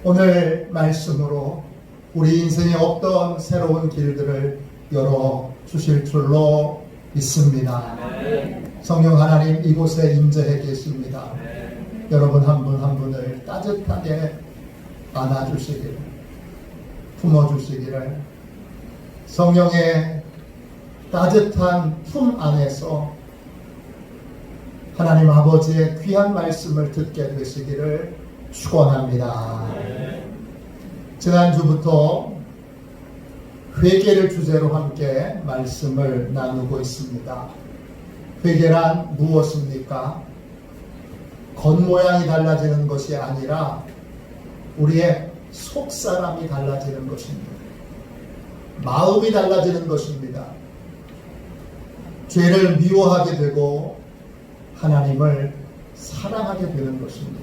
오늘 말씀으로 우리 인생의 어떤 새로운 길들을 열어 주실 줄로 믿습니다. 성령 하나님 이곳에 임재해 계십니다. 여러분 한 분 한 분을 따뜻하게 안아주시기를, 품어주시기를, 성령의 따뜻한 품 안에서 하나님 아버지의 귀한 말씀을 듣게 되시기를 축원합니다. 지난주부터 회개를 주제로 함께 말씀을 나누고 있습니다. 회개란 무엇입니까? 겉모양이 달라지는 것이 아니라 우리의 속사람이 달라지는 것입니다. 마음이 달라지는 것입니다. 죄를 미워하게 되고 하나님을 사랑하게 되는 것입니다.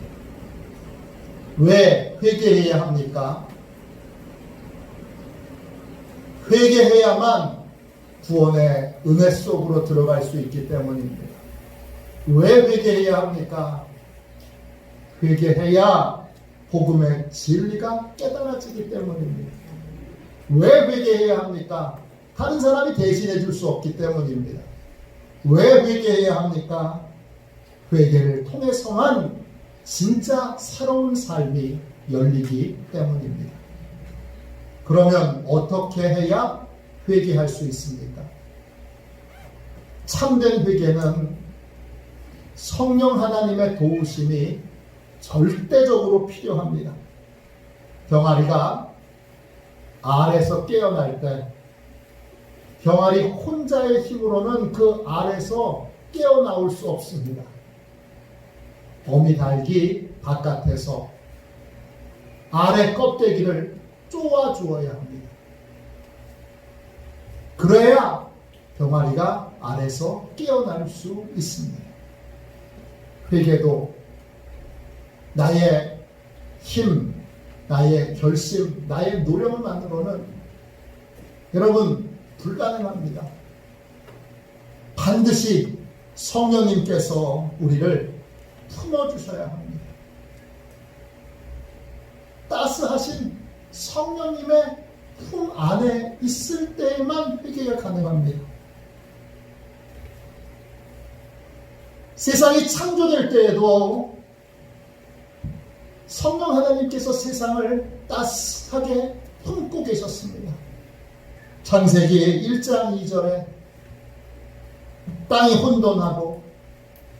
왜 회개해야 합니까? 회개해야만 구원의 은혜 속으로 들어갈 수 있기 때문입니다. 왜 회개해야 합니까? 회개해야 복음의 진리가 깨달아지기 때문입니다. 왜 회개해야 합니까? 다른 사람이 대신해 줄 수 없기 때문입니다. 왜 회개해야 합니까? 회개를 통해서만 진짜 새로운 삶이 열리기 때문입니다. 그러면 어떻게 해야 회개할 수 있습니까? 참된 회개는 성령 하나님의 도우심이 절대적으로 필요합니다. 병아리가 알에서 깨어날 때 병아리 혼자의 힘으로는 그 알에서 깨어나올 수 없습니다. 어미닭이 바깥에서 알의 껍데기를 쪼아주어야 합니다. 그래야 병아리가 알에서 깨어날 수 있습니다. 회개도 나의 힘, 나의 결심, 나의 노력만으로는 여러분 불가능합니다. 반드시 성령님께서 우리를 품어주셔야 합니다. 따스하신 성령님의 품 안에 있을 때에만 회개가 가능합니다. 세상이 창조될 때에도 성령 하나님께서 세상을 따스하게 품고 계셨습니다. 창세기 1장 2절에 땅이 혼돈하고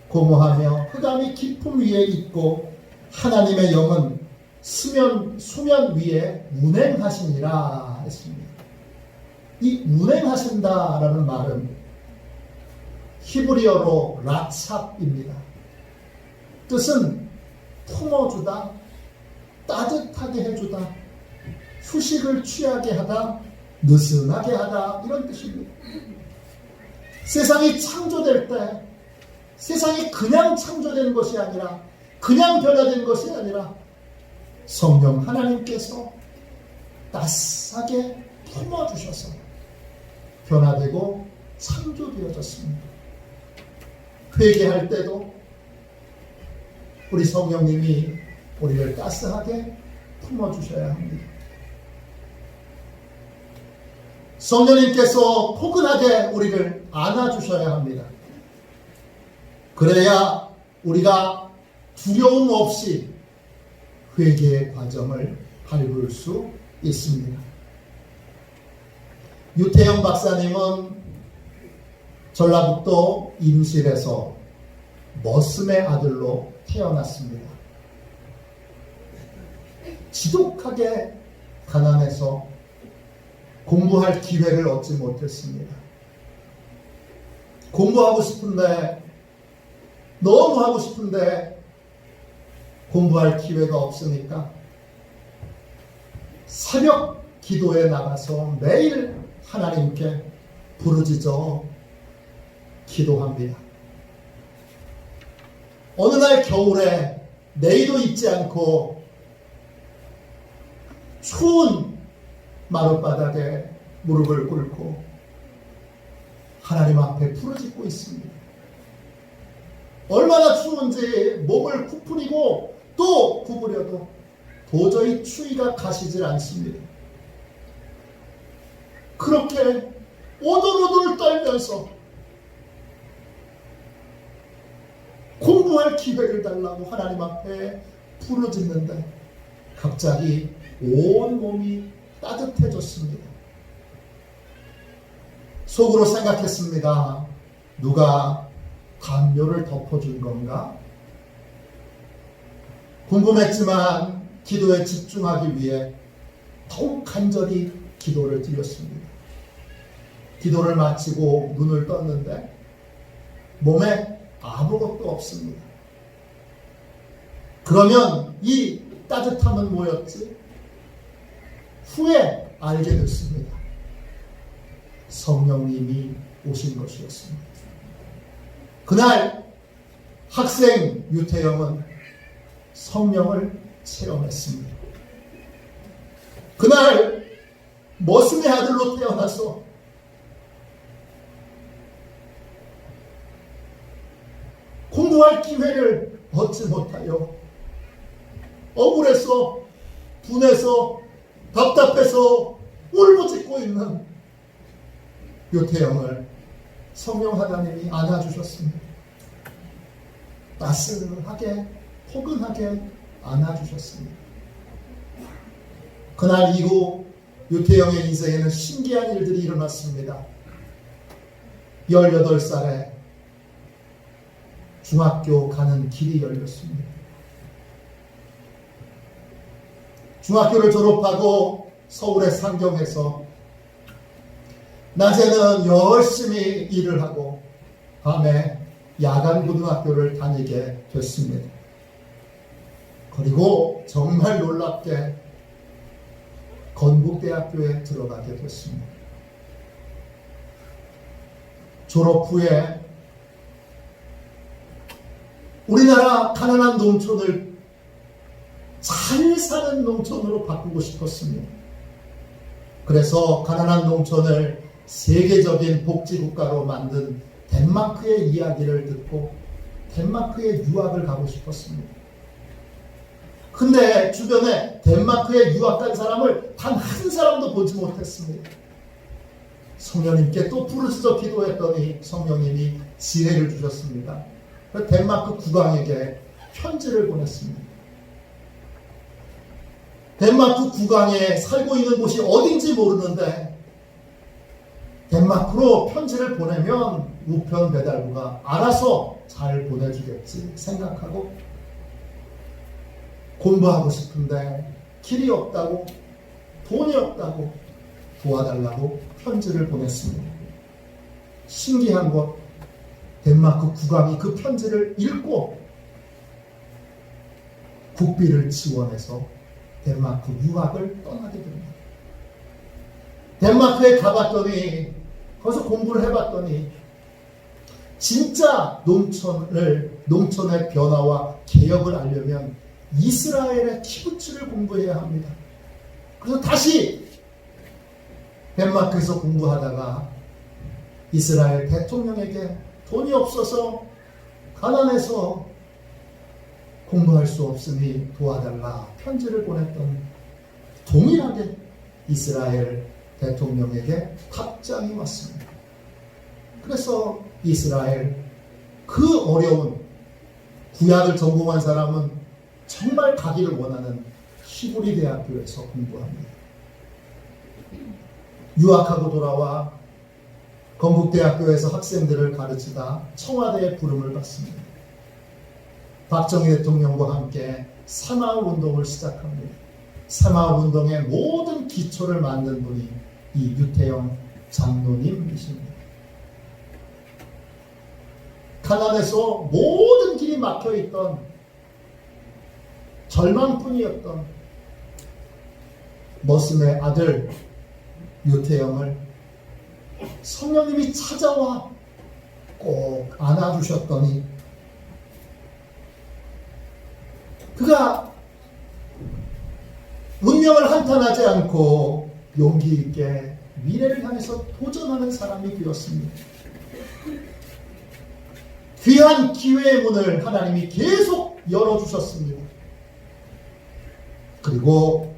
고모하며 흑암이 깊음 위에 있고 하나님의 영은 수면 위에 운행하시니라 했습니다. 이 운행하신다라는 말은 히브리어로 라찹입니다. 뜻은 품어주다, 따뜻하게 해주다, 휴식을 취하게 하다, 느슨하게 하다, 이런 뜻입니다. 세상이 창조될 때 세상이 그냥 창조된 것이 아니라, 그냥 변화된 것이 아니라 성령 하나님께서 따스하게 품어주셔서 변화되고 창조되어졌습니다. 회개할 때도 우리 성령님이 우리를 따스하게 품어주셔야 합니다. 성령님께서 포근하게 우리를 안아주셔야 합니다. 그래야 우리가 두려움 없이 회개의 과정을 밟을 수 있습니다. 유태영 박사님은 전라북도 임실에서 머슴의 아들로 태어났습니다. 지독하게 가난해서 공부할 기회를 얻지 못했습니다. 공부하고 싶은데, 너무 하고 싶은데 공부할 기회가 없으니까 새벽 기도에 나가서 매일 하나님께 부르짖어 기도합니다. 어느 날 겨울에 내의도 입지 않고 추운 마룻바닥에 무릎을 꿇고 하나님 앞에 부르짖고 있습니다. 얼마나 추운지 몸을 부풀리고 또 구부려도 도저히 추위가 가시질 않습니다. 그렇게 오돌오돌 떨면서 공부할 기회를 달라고 하나님 앞에 부르짖는데 갑자기 온 몸이 따뜻해졌습니다. 속으로 생각했습니다. 누가 담요를 덮어준 건가? 궁금했지만 기도에 집중하기 위해 더욱 간절히 기도를 드렸습니다. 기도를 마치고 눈을 떴는데 몸에 아무것도 없습니다. 그러면 이 따뜻함은 뭐였지? 후에 알게 됐습니다. 성령님이 오신 것이었습니다. 그날 학생 유태영은 성령을 체험했습니다. 그날 머슴의 아들로 태어나서 공부할 기회를 얻지 못하여 억울해서 분해서 답답해서 울부짖고 있는 유태영을 성령 하나님이 안아주셨습니다. 따스하게 포근하게 안아주셨습니다. 그날 이후 유태영의 인생에는 신기한 일들이 일어났습니다. 18살에 중학교 가는 길이 열렸습니다. 중학교를 졸업하고 서울의 상경에서 낮에는 열심히 일을 하고 밤에 야간 고등학교를 다니게 됐습니다. 그리고 정말 놀랍게 건국대학교에 들어가게 됐습니다. 졸업 후에 우리나라 가난한 농촌을 잘 사는 농촌으로 바꾸고 싶었습니다. 그래서 가난한 농촌을 세계적인 복지국가로 만든 덴마크의 이야기를 듣고 덴마크에 유학을 가고 싶었습니다. 근데 주변에 덴마크에 유학 간 사람을 단 한 사람도 보지 못했습니다. 성령님께 또 부르짖어 기도했더니 성령님이 지혜를 주셨습니다. 덴마크 국왕에게 편지를 보냈습니다. 덴마크 국왕에 살고 있는 곳이 어딘지 모르는데 덴마크로 편지를 보내면 우편 배달부가 알아서 잘 보내주겠지 생각하고 공부하고 싶은데 길이 없다고 돈이 없다고 도와달라고 편지를 보냈습니다. 신기한 것, 덴마크 국왕이 그 편지를 읽고 국비를 지원해서 덴마크 유학을 떠나게 됩니다. 덴마크에 가봤더니 거기서 공부를 해봤더니 진짜 농촌의 변화와 개혁을 알려면 이스라엘의 키부츠를 공부해야 합니다. 그래서 다시 덴마크에서 공부하다가 이스라엘 대통령에게 돈이 없어서 가난해서 공부할 수 없으니 도와달라 편지를 보냈더니 동일하게 이스라엘 대통령에게 답장이 왔습니다. 그래서 이스라엘 그 어려운 구약을 전공한 사람은 정말 가기를 원하는 히브리 대학교에서 공부합니다. 유학하고 돌아와 건국대학교에서 학생들을 가르치다 청와대의 부름을 받습니다. 박정희 대통령과 함께 새마을 운동을 시작합니다. 새마을 운동의 모든 기초를 만든 분이 이 유태영 장로님이십니다. 가난에서 모든 길이 막혀있던 절망뿐이었던 머슴의 아들 유태영을 성령님이 찾아와 꼭 안아주셨더니 그가 운명을 한탄하지 않고 용기 있게 미래를 향해서 도전하는 사람이 되었습니다. 귀한 기회의 문을 하나님이 계속 열어주셨습니다. 그리고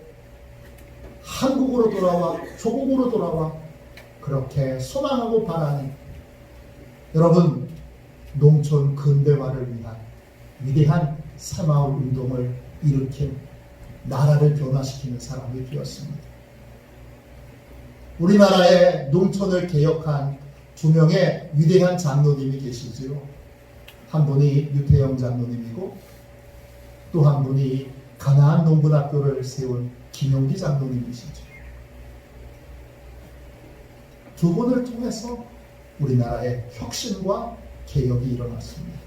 한국으로 돌아와, 조국으로 돌아와, 그렇게 소망하고 바라는, 여러분, 농촌 근대화를 위한 위대한 새마을 운동을 일으킨, 나라를 변화시키는 사람이 되었습니다. 우리나라의 농촌을 개혁한 두 명의 위대한 장로님이 계시지요. 한 분이 유태영 장로님이고 또 한 분이 가나안 농군학교를 세운 김용기 장로님이시죠. 두 분을 통해서 우리나라의 혁신과 개혁이 일어났습니다.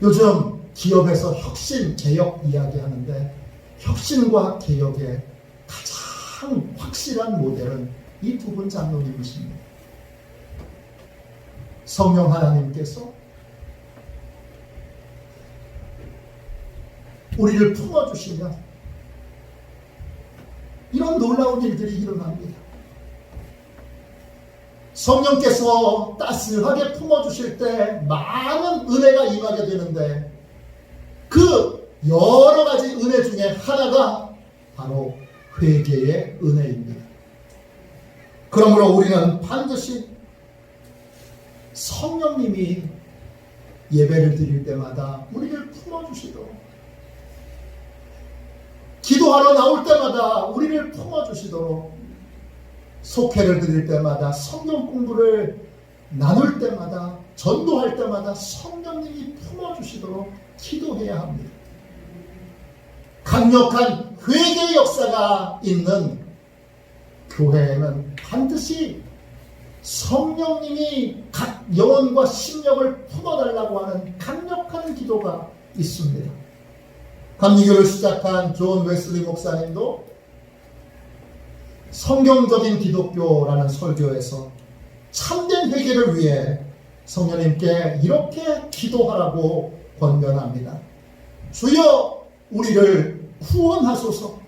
요즘 기업에서 혁신, 개혁 이야기하는데 혁신과 개혁의 가장 확실한 모델은 이 두 분 장로님이십니다. 성령 하나님께서 우리를 품어주시면 이런 놀라운 일들이 일어납니다. 성령께서 따스하게 품어주실 때 많은 은혜가 임하게 되는데 그 여러 가지 은혜 중에 하나가 바로 회개의 은혜입니다. 그러므로 우리는 반드시 성령님이 예배를 드릴 때마다 우리를 품어주시도록, 기도하러 나올 때마다 우리를 품어주시도록, 속회를 드릴 때마다, 성경 공부를 나눌 때마다, 전도할 때마다 성령님이 품어주시도록 기도해야 합니다. 강력한 회개의 역사가 있는 교회에는 반드시 성령님이 각 영혼과 심령을 품어달라고 하는 강력한 기도가 있습니다. 감리교를 시작한 존 웨슬리 목사님도 성경적인 기독교라는 설교에서 참된 회개를 위해 성령님께 이렇게 기도하라고 권면합니다. 주여 우리를 구원하소서.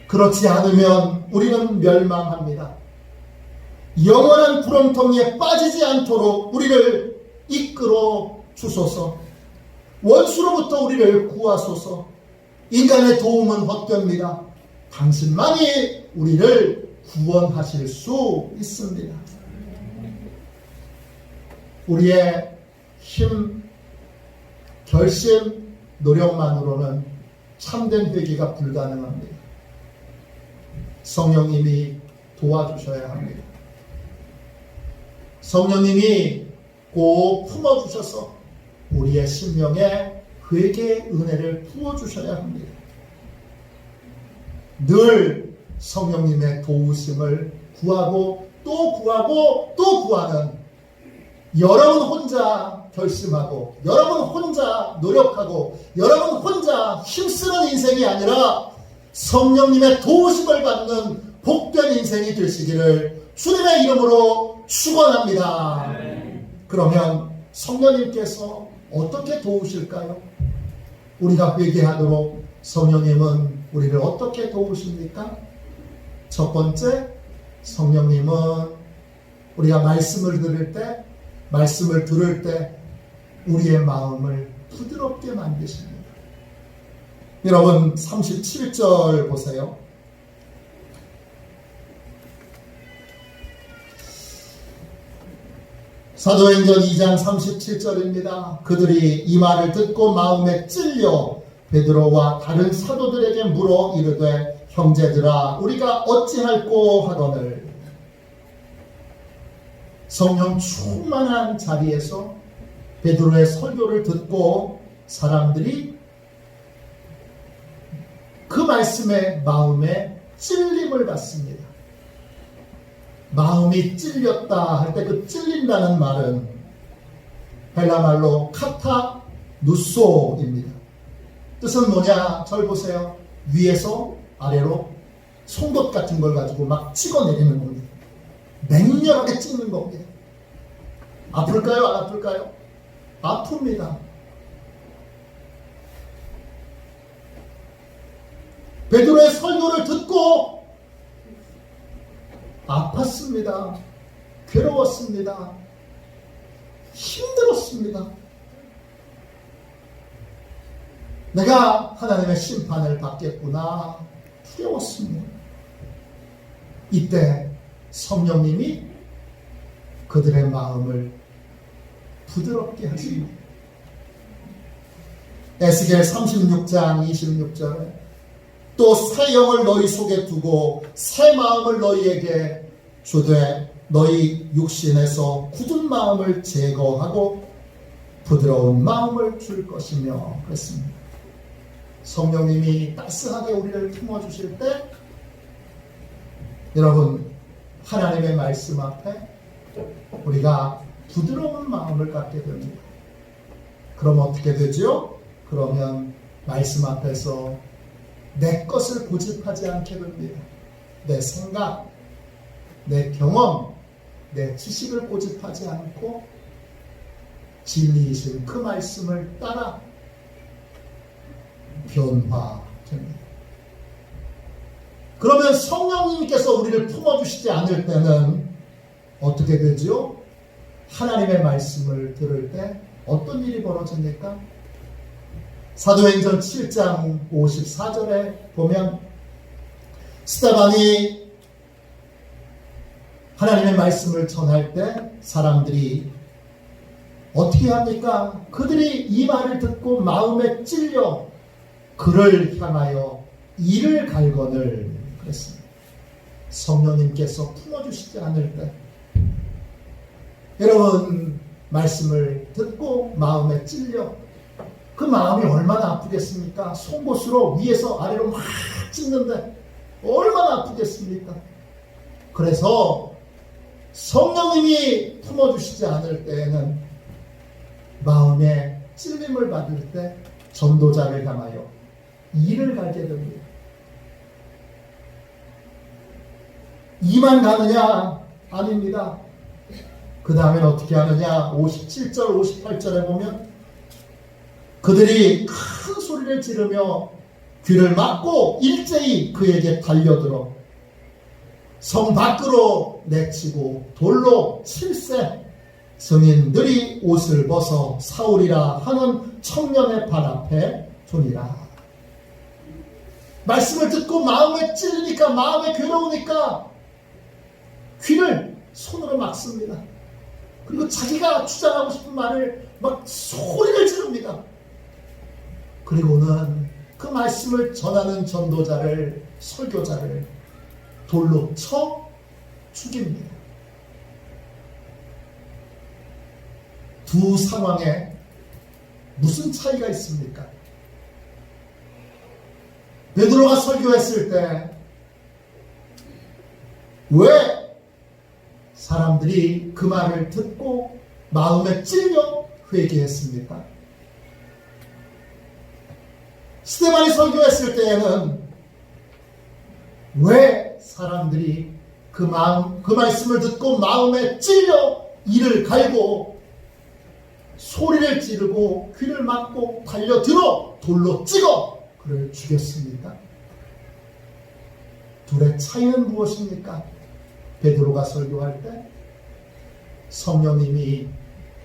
그렇지 않으면 우리는 멸망합니다. 영원한 구렁텅이에 빠지지 않도록 우리를 이끌어 주소서. 원수로부터 우리를 구하소서. 인간의 도움은 헛됩니다. 당신만이 우리를 구원하실 수 있습니다. 우리의 힘, 결심, 노력만으로는 참된 회개가 불가능합니다. 성령님이 도와주셔야 합니다. 성령님이 꼭 품어주셔서 우리의 심령에 회개의 은혜를 부어주셔야 합니다. 늘 성령님의 도우심을 구하고 또 구하고 또 구하는, 여러분 혼자 결심하고 여러분 혼자 노력하고 여러분 혼자 힘쓰는 인생이 아니라 성령님의 도우심을 받는 복된 인생이 되시기를 주님의 이름으로 축원합니다. 그러면 성령님께서 어떻게 도우실까요? 우리가 회개하도록 성령님은 우리를 어떻게 도우십니까? 첫 번째, 성령님은 우리가 말씀을 들을 때 우리의 마음을 부드럽게 만드십니다. 여러분 37절 보세요. 사도행전 2장 37절입니다. 그들이 이 말을 듣고 마음에 찔려 베드로와 다른 사도들에게 물어 이르되 형제들아 우리가 어찌할꼬 하거늘. 성령 충만한 자리에서 베드로의 설교를 듣고 사람들이 그 말씀에 마음에 찔림을 받습니다. 마음이 찔렸다 할 때 그 찔린다는 말은 헬라말로 카타 누소입니다. 뜻은 뭐냐? 절 보세요. 위에서 아래로 송곳 같은 걸 가지고 막 찍어내리는 겁니다. 맹렬하게 찍는 겁니다. 아플까요? 안 아플까요? 아픕니다. 베드로의 설교를 듣고 아팠습니다. 괴로웠습니다. 힘들었습니다. 내가 하나님의 심판을 받겠구나 두려웠습니다. 이때 성령님이 그들의 마음을 부드럽게 하십니다. 에스겔 36장 26절에 또 새 영을 너희 속에 두고 새 마음을 너희에게 주되 너희 육신에서 굳은 마음을 제거하고 부드러운 마음을 줄 것이며 그랬습니다. 성령님이 따스하게 우리를 품어주실 때 여러분 하나님의 말씀 앞에 우리가 부드러운 마음을 갖게 됩니다. 그럼 어떻게 되죠? 그러면 말씀 앞에서 내 것을 고집하지 않게 됩니다. 내 생각, 내 경험, 내 지식을 고집하지 않고 진리이신 그 말씀을 따라 변화됩니다. 그러면 성령님께서 우리를 품어주시지 않을 때는 어떻게 되죠? 하나님의 말씀을 들을 때 어떤 일이 벌어집니까? 사도행전 7장 54절에 보면 스데반이 하나님의 말씀을 전할 때 사람들이 어떻게 합니까? 그들이 이 말을 듣고 마음에 찔려 그를 향하여 이를 갈거늘 그랬습니다. 성령님께서 품어주시지 않을 때 여러분 말씀을 듣고 마음에 찔려 그 마음이 얼마나 아프겠습니까? 송곳으로 위에서 아래로 막 찢는데 얼마나 아프겠습니까? 그래서 성령님이 품어주시지 않을 때에는 마음에 찔림을 받을 때 전도자를 향하여 이를 갈게 됩니다. 이만 가느냐? 아닙니다. 그 다음엔 어떻게 하느냐? 57절 58절에 보면 그들이 큰 소리를 지르며 귀를 막고 일제히 그에게 달려들어 성 밖으로 내치고 돌로 칠세 성인들이 옷을 벗어 사울이라 하는 청년의 발 앞에 두니라. 말씀을 듣고 마음에 찔리니까 마음에 괴로우니까 귀를 손으로 막습니다. 그리고 자기가 주장하고 싶은 말을 막 소리를 지릅니다. 그리고는 그 말씀을 전하는 전도자를 설교자를 돌로 쳐 죽입니다. 두 상황에 무슨 차이가 있습니까? 베드로가 설교했을 때 왜 사람들이 그 말을 듣고 마음에 찔려 회개했습니까? 스데반이 설교했을 때에는 왜 사람들이 그 말씀을 듣고 마음에 찔려 이를 갈고 소리를 지르고 귀를 막고 달려들어 돌로 찍어 그를 죽였습니까? 둘의 차이는 무엇입니까? 베드로가 설교할 때 성령님이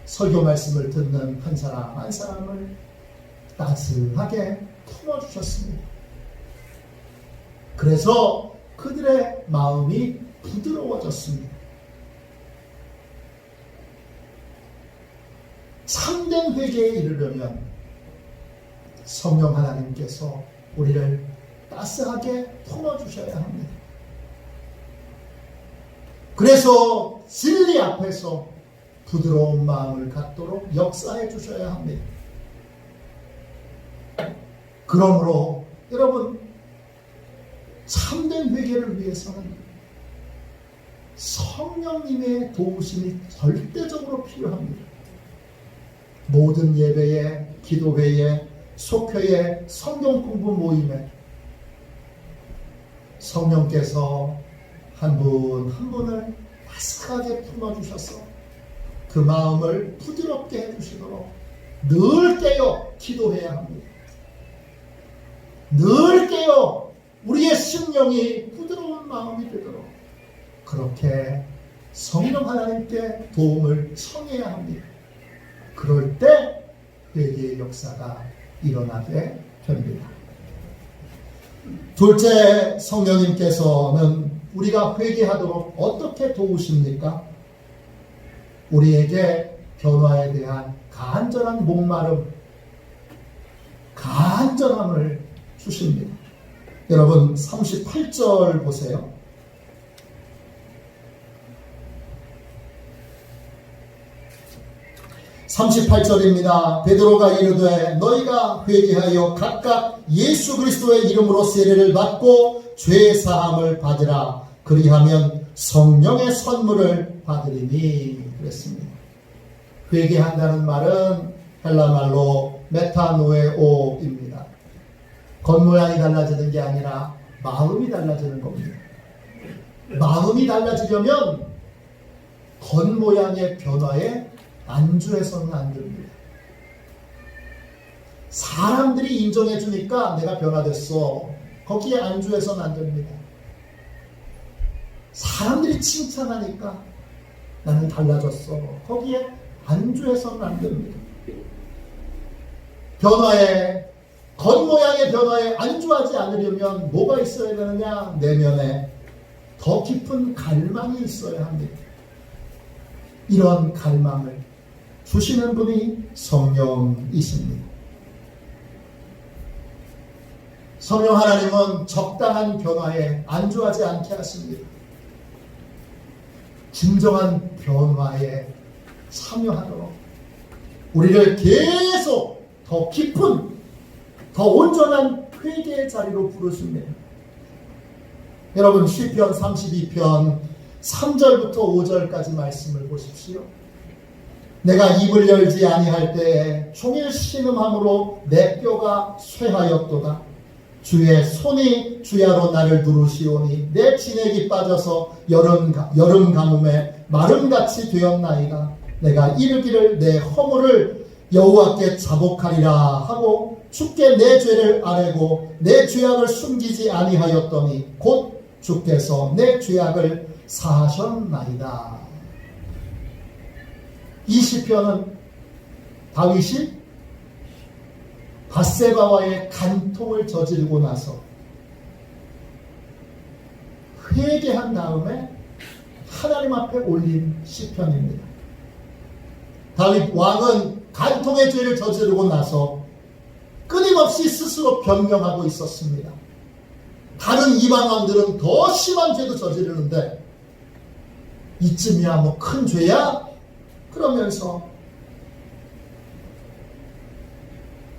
설교 말씀을 듣는 한 사람 한 사람을 따스하게 품어주셨습니다. 그래서 그들의 마음이 부드러워졌습니다. 참된 회개에 이르려면 성령 하나님께서 우리를 따스하게 품어주셔야 합니다. 그래서 진리 앞에서 부드러운 마음을 갖도록 역사해 주셔야 합니다. 그러므로 여러분 참된 회개를 위해서는 성령님의 도우심이 절대적으로 필요합니다. 모든 예배에, 기도회에, 속회에, 성경 공부 모임에 성령께서 한 분 한 분을 따스하게 품어주셔서 그 마음을 부드럽게 해주시도록 늘 깨어 기도해야 합니다. 늘 깨어 우리의 심령이 부드러운 마음이 되도록 그렇게 성령 하나님께 도움을 청해야 합니다. 그럴 때 회개의 역사가 일어나게 됩니다. 둘째, 성령님께서는 우리가 회개하도록 어떻게 도우십니까? 우리에게 변화에 대한 간절한 목마름, 간절함을 주십니다. 여러분 38절 보세요. 38절입니다. 베드로가 이르되 너희가 회개하여 각각 예수 그리스도의 이름으로 세례를 받고 죄 사함을 받으라. 그리하면 성령의 선물을 받으리니 그랬습니다. 회개한다는 말은 헬라말로 메타노에오입니다. 겉모양이 달라지는 게 아니라 마음이 달라지는 겁니다. 마음이 달라지려면 겉모양의 변화에 안주해서는 안 됩니다. 사람들이 인정해 주니까 내가 변화됐어. 거기에 안주해서는 안 됩니다. 사람들이 칭찬하니까 나는 달라졌어. 거기에 안주해서는 안 됩니다. 변화에, 겉모양의 변화에 안주하지 않으려면 뭐가 있어야 되느냐? 내면에 더 깊은 갈망이 있어야 합니다. 이런 갈망을 주시는 분이 성령이십니다. 성령 하나님은 적당한 변화에 안주하지 않게 하십니다. 진정한 변화에 참여하도록 우리를 계속 더 깊은, 더 온전한 회개의 자리로 부르십니다. 여러분 시편 32편 3절부터 5절까지 말씀을 보십시오. 내가 입을 열지 아니할 때에 종일 신음함으로 내 뼈가 쇠하였도다. 주의 손이 주야로 나를 누르시오니 내 진액이 빠져서 여름 가뭄에 마름같이 되었나이다. 내가 이르기를 내 허물을 여호와께 자복하리라 하고 주께 내 죄를 아뢰고 내 죄악을 숨기지 아니하였더니 곧 주께서 내 죄악을 사하셨나이다. 이 시편은 다윗이 밧세바와의 간통을 저지르고 나서 회개한 다음에 하나님 앞에 올린 시편입니다. 다윗 왕은 간통의 죄를 저지르고 나서 끊임없이 스스로 변명하고 있었습니다. 다른 이방 왕들은 더 심한 죄도 저지르는데 이쯤이야 뭐 큰 죄야? 그러면서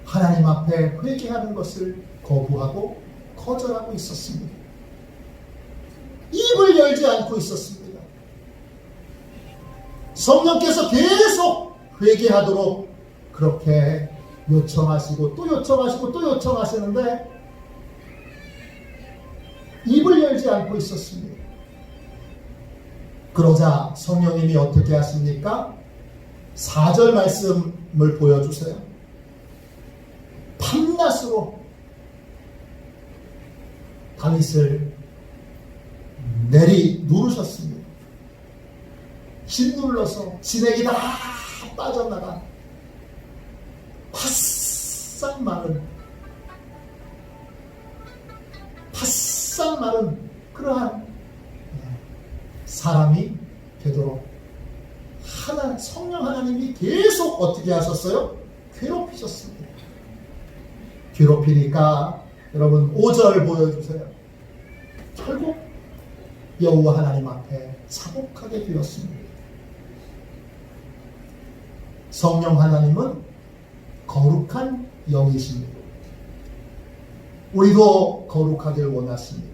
하나님 앞에 회개하는 것을 거부하고 거절하고 있었습니다. 입을 열지 않고 있었습니다. 성령께서 계속 회개하도록 그렇게 요청하시고 또 요청하시고 또 요청하시는데 입을 열지 않고 있었습니다. 그러자 성령님이 어떻게 하십니까? 4절 말씀을 보여주세요. 밤낮으로 다윗을 내리 누르셨습니다. 짓눌러서 진액이 다 빠져나가 바싹 마른 그러한 사람이 되도록 성령 하나님이 계속 어떻게 하셨어요? 괴롭히셨습니다. 괴롭히니까 여러분 5절 보여주세요. 결국 여호와 하나님 앞에 자복하게 되었습니다. 성령 하나님은 거룩한 영이십니다. 우리도 거룩하길 원하십니다.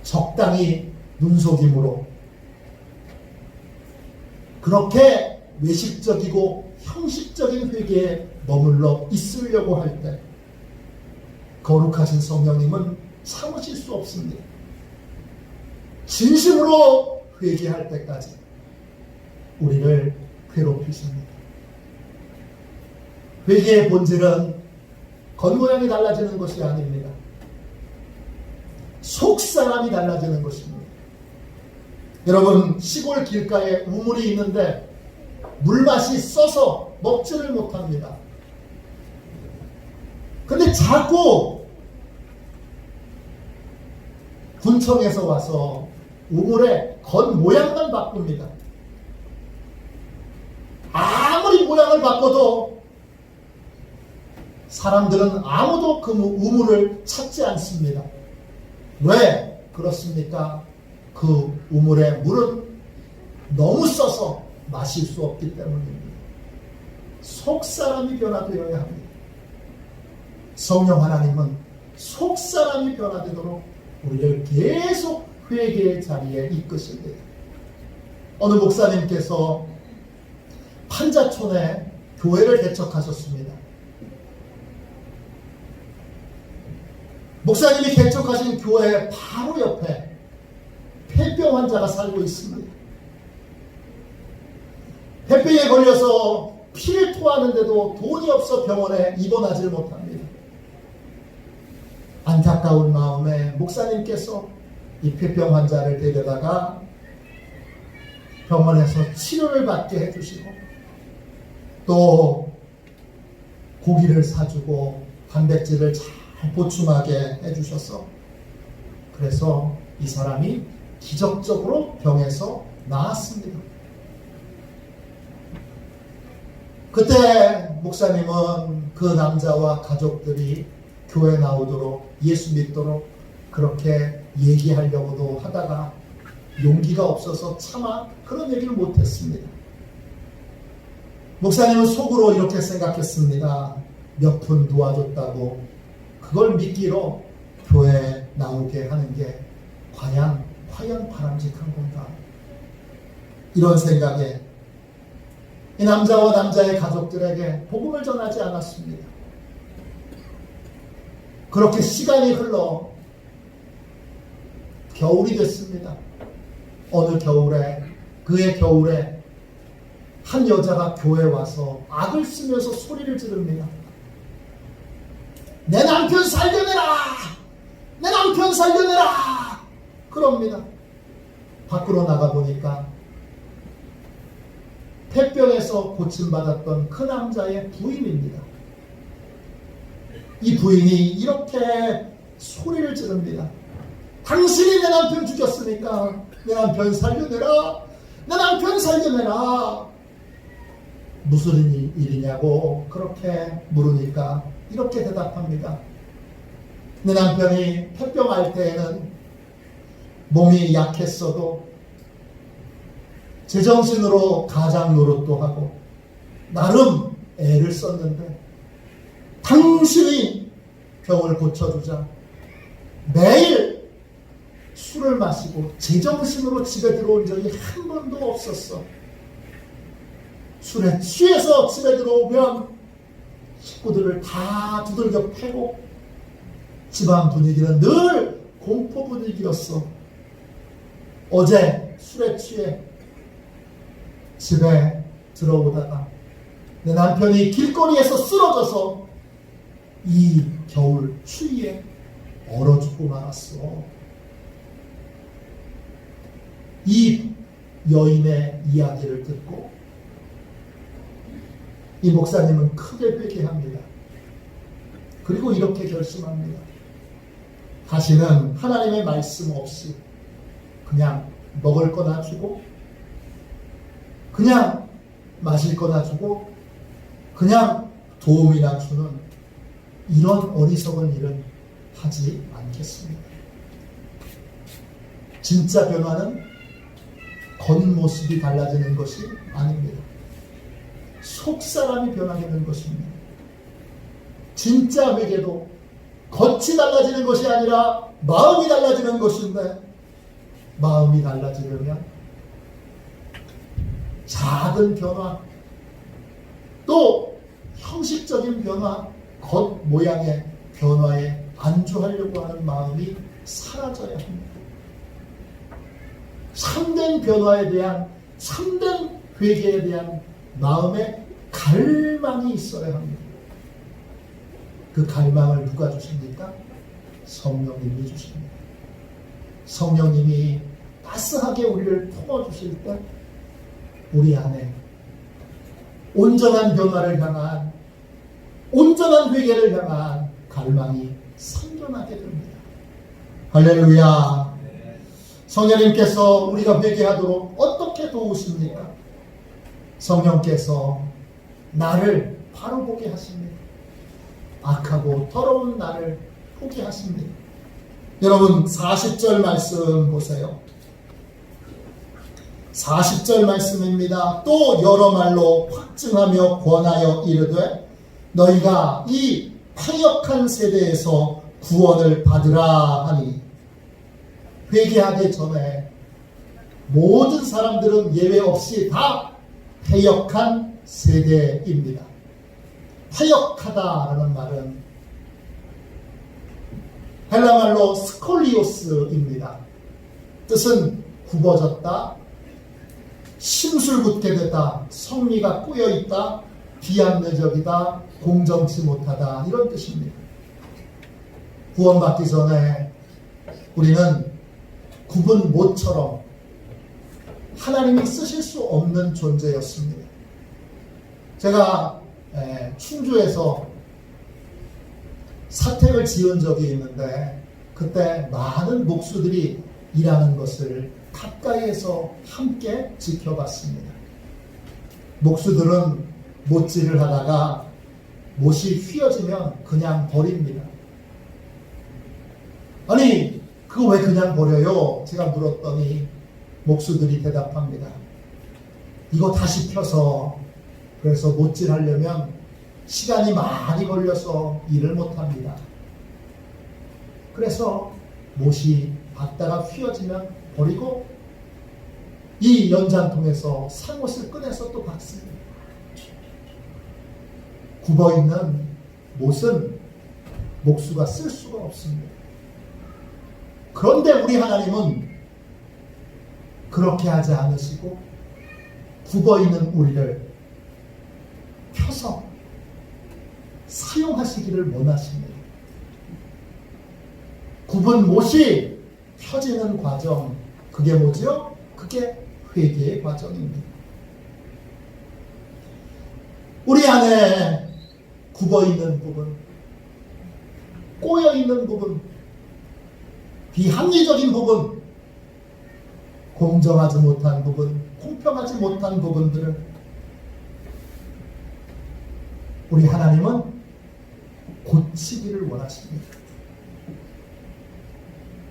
적당히 눈속임으로 그렇게 외식적이고 형식적인 회개에 머물러 있으려고 할 때 거룩하신 성령님은 참으실 수 없습니다. 진심으로 회개할 때까지 우리를 괴롭히십니다. 회개의 본질은 겉모양이 달라지는 것이 아닙니다. 속사람이 달라지는 것입니다. 여러분 시골 길가에 우물이 있는데 물맛이 써서 먹지를 못합니다. 근데 자꾸 군청에서 와서 우물의 겉모양만 바꿉니다. 아무리 모양을 바꿔도 사람들은 아무도 그 우물을 찾지 않습니다. 왜 그렇습니까? 그 우물의 물은 너무 써서 마실 수 없기 때문입니다. 속사람이 변화되어야 합니다. 성령 하나님은 속사람이 변화되도록 우리를 계속 회개의 자리에 이끄십니다. 어느 목사님께서 판자촌에 교회를 개척하셨습니다. 목사님이 개척하신 교회 바로 옆에 폐병 환자가 살고 있습니다. 폐병에 걸려서 피를 토하는데도 돈이 없어 병원에 입원하지 못합니다. 안타까운 마음에 목사님께서 이 폐병 환자를 데려다가 병원에서 치료를 받게 해주시고 또 고기를 사주고 단백질을 잘 보충하게 해주셔서 그래서 이 사람이 기적적으로 병에서 나았습니다. 그때 목사님은 그 남자와 가족들이 교회 나오도록 예수 믿도록 그렇게 얘기하려고도 하다가 용기가 없어서 차마 그런 얘기를 못했습니다. 목사님은 속으로 이렇게 생각했습니다. 몇 푼 도와줬다고 그걸 미끼로 교회에 나오게 하는 게 과연 바람직한 건가? 이런 생각에 이 남자와 남자의 가족들에게 복음을 전하지 않았습니다. 그렇게 시간이 흘러 겨울이 됐습니다. 어느 겨울에 그의 겨울에 한 여자가 교회에 와서 악을 쓰면서 소리를 지릅니다. 내 남편 살려내라! 내 남편 살려내라! 그럽니다. 밖으로 나가보니까 폐병에서 고침받았던 그 남자의 부인입니다. 이 부인이 이렇게 소리를 지릅니다. 당신이 내 남편 죽였으니까 내 남편 살려내라! 내 남편 살려내라! 무슨 일이냐고 그렇게 물으니까 이렇게 대답합니다. 내 남편이 폐병 할 때에는 몸이 약했어도 제정신으로 가장 노릇도 하고 나름 애를 썼는데 당신이 병을 고쳐주자 매일 술을 마시고 제정신으로 집에 들어온 적이 한 번도 없었어. 술에 취해서 집에 들어오면 식구들을 다 두들겨 패고 집안 분위기는 늘 공포 분위기였어. 어제 술에 취해 집에 들어오다가 내 남편이 길거리에서 쓰러져서 이 겨울 추위에 얼어 죽고 말았어. 이 여인의 이야기를 듣고 이 목사님은 크게 회개합니다. 그리고 이렇게 결심합니다. 다시는 하나님의 말씀 없이 그냥 먹을 거나 주고 그냥 마실 거나 주고 그냥 도움이나 주는 이런 어리석은 일은 하지 않겠습니다. 진짜 변화는 겉모습이 달라지는 것이 아닙니다. 속사람이 변화되는 것입니다. 진짜 회개도 겉이 달라지는 것이 아니라 마음이 달라지는 것인데 마음이 달라지려면 작은 변화 또 형식적인 변화 겉모양의 변화에 안주하려고 하는 마음이 사라져야 합니다. 참된 변화에 대한 참된 회개에 대한 마음의 갈망이 있어야 합니다. 그 갈망을 누가 주십니까? 성령님이 주십니다. 성령님이 따스하게 우리를 품어주실 때 우리 안에 온전한 변화를 향한 온전한 회개를 향한 갈망이 생겨나게 됩니다. 할렐루야. 성령님께서 우리가 회개하도록 어떻게 도우십니까? 성령께서 나를 바로 보게 하십니다. 악하고 더러운 나를 보게 하십니다. 여러분 40절 말씀 보세요. 40절 말씀입니다. 또 여러 말로 확증하며 권하여 이르되 너희가 이 패역한 세대에서 구원을 받으라 하니, 회개하기 전에 모든 사람들은 예외 없이 다 패역한 세대입니다. 패역하다라는 말은 헬라말로 스콜리오스입니다. 뜻은 굽어졌다, 심술궂게 되다, 성미가 꼬여있다, 비합리적이다, 공정치 못하다, 이런 뜻입니다. 구원받기 전에 우리는 굽은 못처럼 하나님이 쓰실 수 없는 존재였습니다. 제가 충주에서 사택을 지은 적이 있는데 그때 많은 목수들이 일하는 것을 가까이에서 함께 지켜봤습니다. 목수들은 못질을 하다가 못이 휘어지면 그냥 버립니다. 아니, 그거 왜 그냥 버려요? 제가 물었더니 목수들이 대답합니다. 이거 다시 펴서, 그래서 못질하려면 시간이 많이 걸려서 일을 못합니다. 그래서 못이 받다가 휘어지면 버리고 이 연장통에서 상옷을 꺼내서 또 박습니다. 굽어있는 못은 목수가 쓸 수가 없습니다. 그런데 우리 하나님은 그렇게 하지 않으시고 굽어있는 우리를 펴서 사용하시기를 원하십니다. 굽은 못이 펴지는 과정, 그게 뭐죠? 그게 회개의 과정입니다. 우리 안에 굽어있는 부분, 꼬여있는 부분, 비합리적인 부분, 공정하지 못한 부분, 공평하지 못한 부분들을 우리 하나님은 고치기를 원하십니다.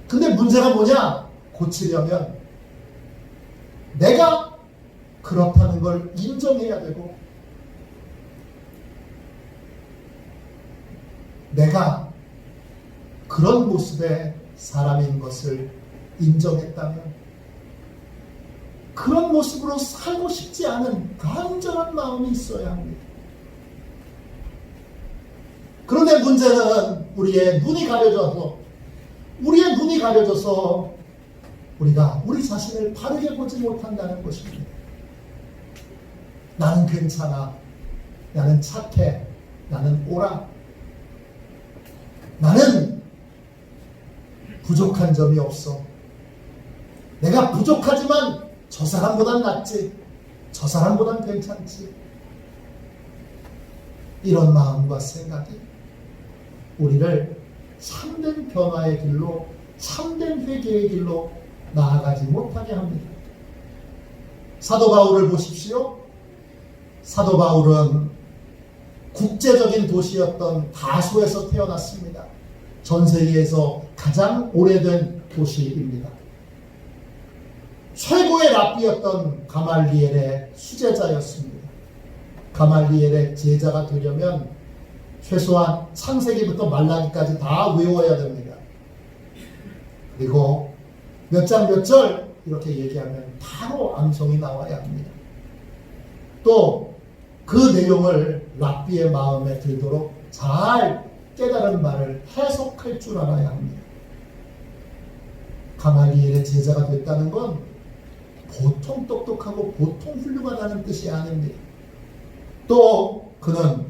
근데 문제가 뭐냐? 고치려면 내가 그렇다는 걸 인정해야 되고, 내가 그런 모습의 사람인 것을 인정했다면 그런 모습으로 살고 싶지 않은 간절한 마음이 있어야 합니다. 그런데 문제는 우리의 눈이 가려져서 우리가 우리 자신을 바르게 보지 못한다는 것입니다. 나는 괜찮아, 나는 착해, 나는 옳아, 나는 부족한 점이 없어, 내가 부족하지만 저 사람보단 낫지, 저 사람보단 괜찮지, 이런 마음과 생각이 우리를 참된 변화의 길로, 참된 회개의 길로 나아가지 못하게 합니다. 사도 바울을 보십시오. 사도 바울은 국제적인 도시였던 다소에서 태어났습니다. 전 세계에서 가장 오래된 도시입니다. 최고의 랍비였던 가말리엘의 수제자였습니다. 가말리엘의 제자가 되려면 최소한 창세기부터 말라기까지 다 외워야 됩니다. 그리고 몇 장 몇 절 이렇게 얘기하면 바로 암송이 나와야 합니다. 또 그 내용을 랍비의 마음에 들도록 잘 깨달은 말을 해석할 줄 알아야 합니다. 가말리엘의 제자가 됐다는 건 보통 똑똑하고 보통 훌륭하다는 뜻이 아닙니다. 또 그는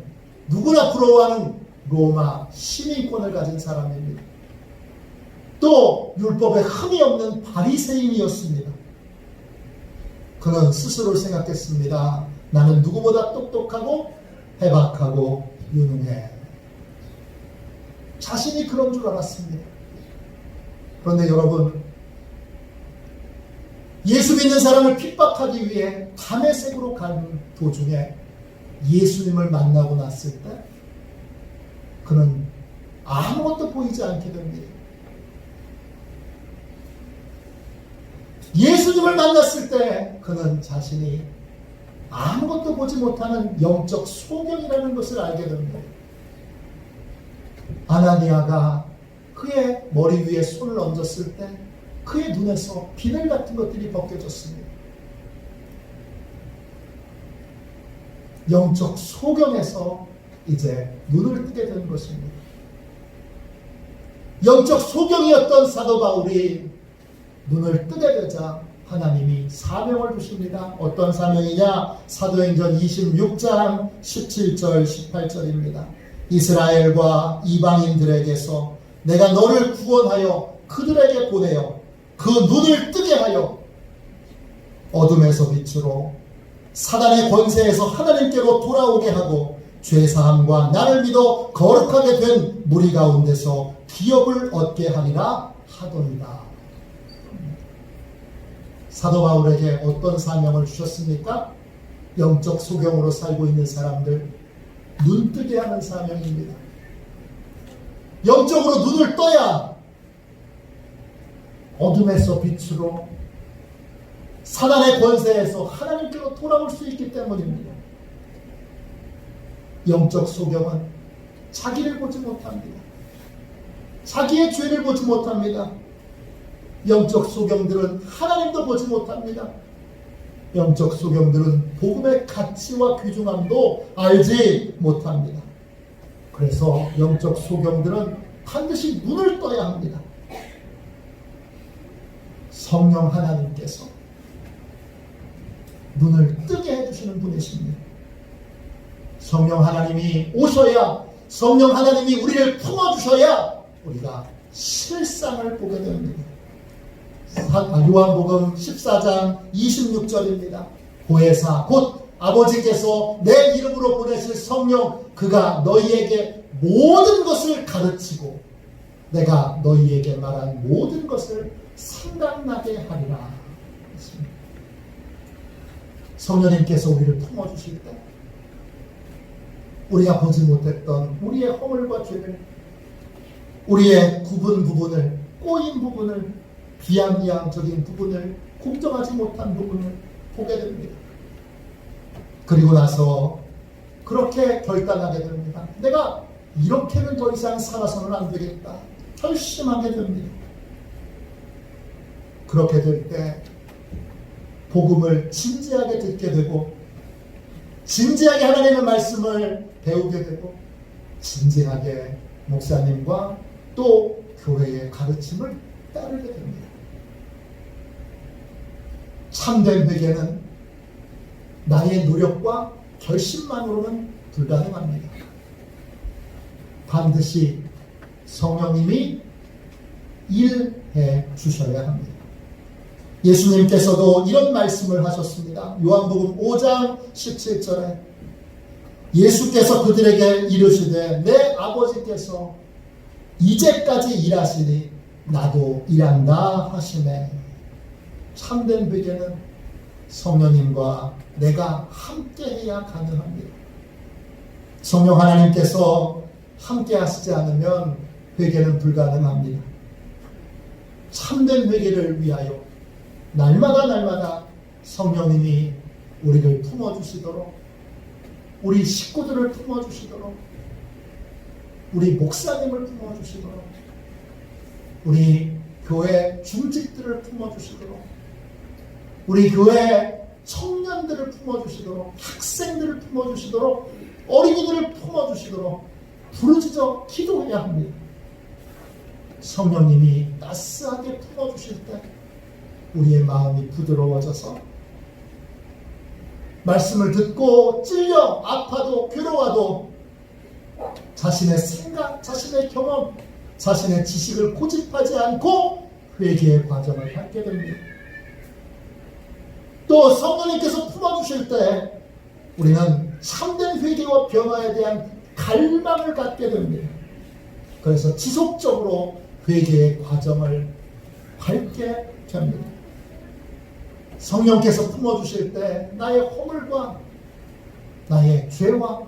누구나 부러워하는 로마 시민권을 가진 사람입니다. 또 율법에 흠이 없는 바리새인이었습니다. 그는 스스로를 생각했습니다. 나는 누구보다 똑똑하고 해박하고 유능해. 자신이 그런 줄 알았습니다. 그런데 여러분, 예수 믿는 사람을 핍박하기 위해 다메섹으로 간 도중에 예수님을 만나고 났을 때 그는 아무것도 보이지 않게 됩니다. 예수님을 만났을 때 그는 자신이 아무것도 보지 못하는 영적 소경이라는 것을 알게 됩니다. 아나니아가 그의 머리 위에 손을 얹었을 때 그의 눈에서 비늘 같은 것들이 벗겨졌습니다. 영적 소경에서 이제 눈을 뜨게 된 것입니다. 영적 소경이었던 사도 바울이 눈을 뜨게 되자 하나님이 사명을 주십니다. 어떤 사명이냐? 사도행전 26장 17절 18절입니다. 이스라엘과 이방인들에게서 내가 너를 구원하여 그들에게 보내어 그 눈을 뜨게 하여 어둠에서 빛으로 사단의 권세에서 하나님께로 돌아오게 하고 죄사함과 나를 믿어 거룩하게 된 무리 가운데서 기업을 얻게 하리라 하더니라. 사도 바울에게 어떤 사명을 주셨습니까? 영적 소경으로 살고 있는 사람들 눈뜨게 하는 사명입니다. 영적으로 눈을 떠야 어둠에서 빛으로 사단의 권세에서 하나님께로 돌아올 수 있기 때문입니다. 영적 소경은 자기를 보지 못합니다. 자기의 죄를 보지 못합니다. 영적 소경들은 하나님도 보지 못합니다. 영적 소경들은 복음의 가치와 귀중함도 알지 못합니다. 그래서 영적 소경들은 반드시 눈을 떠야 합니다. 성령 하나님께서 눈을 뜨게 해주시는 분이십니다. 성령 하나님이 오셔야, 성령 하나님이 우리를 품어주셔야 우리가 실상을 보게 됩니다. 요한복음 14장 26절입니다. 보혜사 곧 아버지께서 내 이름으로 보내실 성령, 그가 너희에게 모든 것을 가르치고 내가 너희에게 말한 모든 것을 생각나게 하리라. 성령님께서 우리를 품어주실 때 우리가 보지 못했던 우리의 허물과 죄를, 우리의 굽은 부분을, 꼬인 부분을, 비양비양적인 부분을, 공정하지 못한 부분을 보게 됩니다. 그리고 나서 그렇게 결단하게 됩니다. 내가 이렇게는 더 이상 살아서는 안 되겠다. 결심하게 됩니다. 그렇게 될 때 복음을 진지하게 듣게 되고, 진지하게 하나님의 말씀을 배우게 되고, 진지하게 목사님과 또 교회의 가르침을 따르게 됩니다. 참된 회개는 나의 노력과 결심만으로는 불가능합니다. 반드시 성령님이 일해 주셔야 합니다. 예수님께서도 이런 말씀을 하셨습니다. 요한복음 5장 17절에 예수께서 그들에게 이르시되 내 아버지께서 이제까지 일하시니 나도 일한다 하시네. 참된 회개는 성령님과 내가 함께해야 가능합니다. 성령 하나님께서 함께 하시지 않으면 회개는 불가능합니다. 참된 회개를 위하여 날마다 성령님이 우리를 품어주시도록, 우리 식구들을 품어주시도록, 우리 목사님을 품어주시도록, 우리 교회 중직들을 품어주시도록, 우리 교회 청년들을 품어주시도록, 학생들을 품어주시도록, 어린이들을 품어주시도록 부르짖어 기도해야 합니다. 성령님이 따스하게 품어주실 때 우리의 마음이 부드러워져서 말씀을 듣고 찔려 아파도 괴로워도 자신의 생각, 자신의 경험, 자신의 지식을 고집하지 않고 회개의 과정을 밟게 됩니다. 또 성령님께서 품어주실 때 우리는 참된 회개와 변화에 대한 갈망을 갖게 됩니다. 그래서 지속적으로 회개의 과정을 밟게 됩니다. 성령께서 품어주실 때 나의 허물과 나의 죄와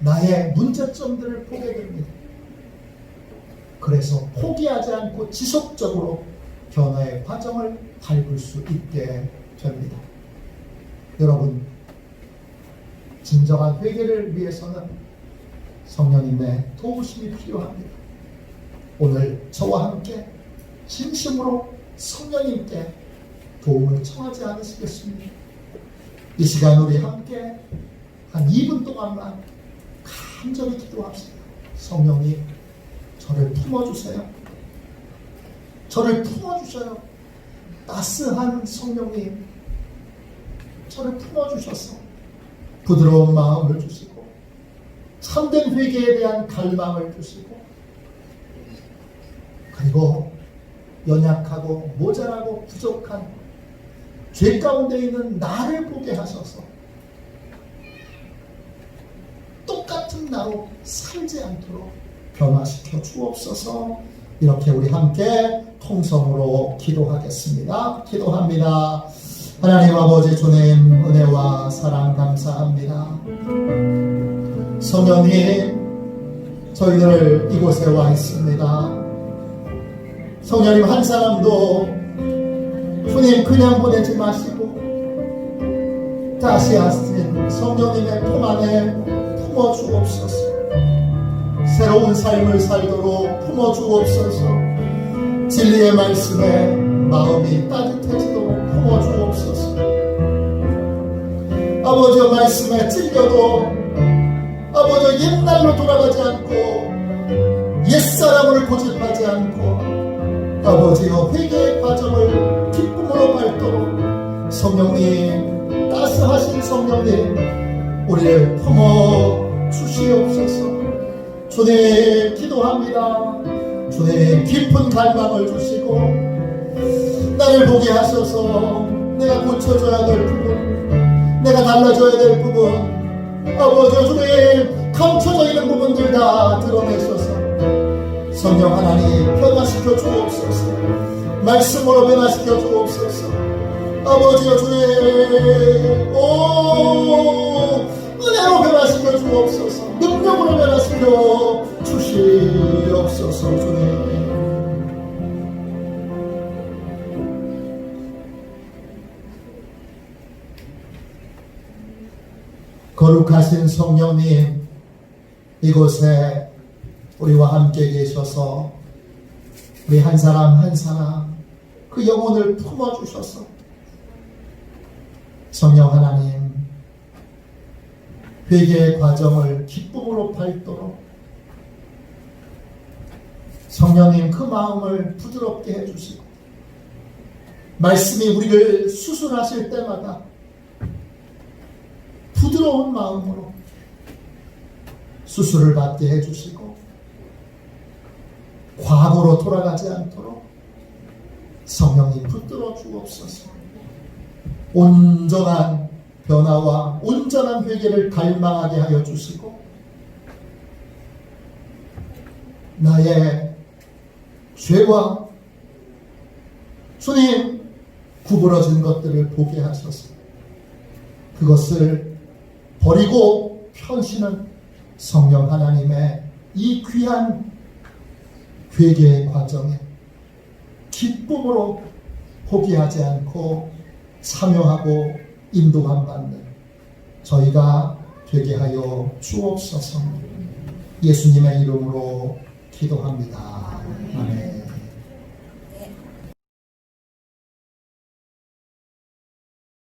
나의 문제점들을 보게 됩니다. 그래서 포기하지 않고 지속적으로 변화의 과정을 밟을 수 있게 됩니다. 여러분, 진정한 회개를 위해서는 성령님의 도우심이 필요합니다. 오늘 저와 함께 진심으로 성령님께 도움을 청하지 않으시겠습니까? 이 시간 우리 함께 한 2분 동안만 간절히 기도합시다. 성령님, 저를 품어주세요. 저를 품어주셔요. 따스한 성령님, 저를 품어주셔서 부드러운 마음을 주시고 참된 회개에 대한 갈망을 주시고 그리고 연약하고 모자라고 부족한 죄 가운데 있는 나를 보게 하셔서 똑같은 나로 살지 않도록 변화시켜 주옵소서. 이렇게 우리 함께 통성으로 기도하겠습니다. 기도합니다. 하나님 아버지, 주님 은혜와 사랑 감사합니다. 성령님, 저희들 이곳에 와 있습니다. 성령님, 한 사람도 주님 그냥 보내지 마시고 다시 하신 성령님의 품 안에 품어 주옵소서. 새로운 삶을 살도록 품어 주옵소서. 진리의 말씀에 마음이 따뜻해지도록 품어 주옵소서. 아버지의 말씀에 찔려도 아버지 옛날로 돌아가지 않고 옛사람을 고집하지 않고 아버지여 회개의 과정을 기쁨으로 밟도록 성령님, 따스하신 성령님, 우리를 품어 주시옵소서. 주님 기도합니다. 주님 깊은 갈망을 주시고 나를 보게 하셔서 내가 고쳐줘야 될 부분, 내가 달라져야 될 부분, 아버지 주님 감춰져 있는 부분들 다 드러내셔서 성령 하나님 변화시켜 주옵소서. 말씀으로 변화시켜 주옵소서. 아버지여 주님 은혜로 변화시켜 주옵소서. 능력으로 변화시켜 주시옵소서. 주님 거룩하신 성령님, 이곳에 우리와 함께 계셔서 우리 한 사람 한 사람 그 영혼을 품어주셔서 성령 하나님 회개의 과정을 기쁨으로 밟도록 성령님 그 마음을 부드럽게 해주시고 말씀이 우리를 수술하실 때마다 부드러운 마음으로 수술을 받게 해주시고 과거로 돌아가지 않도록 성령님 붙들어 주옵소서. 온전한 변화와 온전한 회개를 갈망하게 하여 주시고 나의 죄와 주님 구부러진 것들을 보게 하셔서 그것을 버리고 펴시는 성령 하나님의 이 귀한 회개의 과정에 기쁨으로 포기하지 않고 참여하고 인도함 받는 저희가 되게 하여 주옵소서. 예수님의 이름으로 기도합니다. 아멘.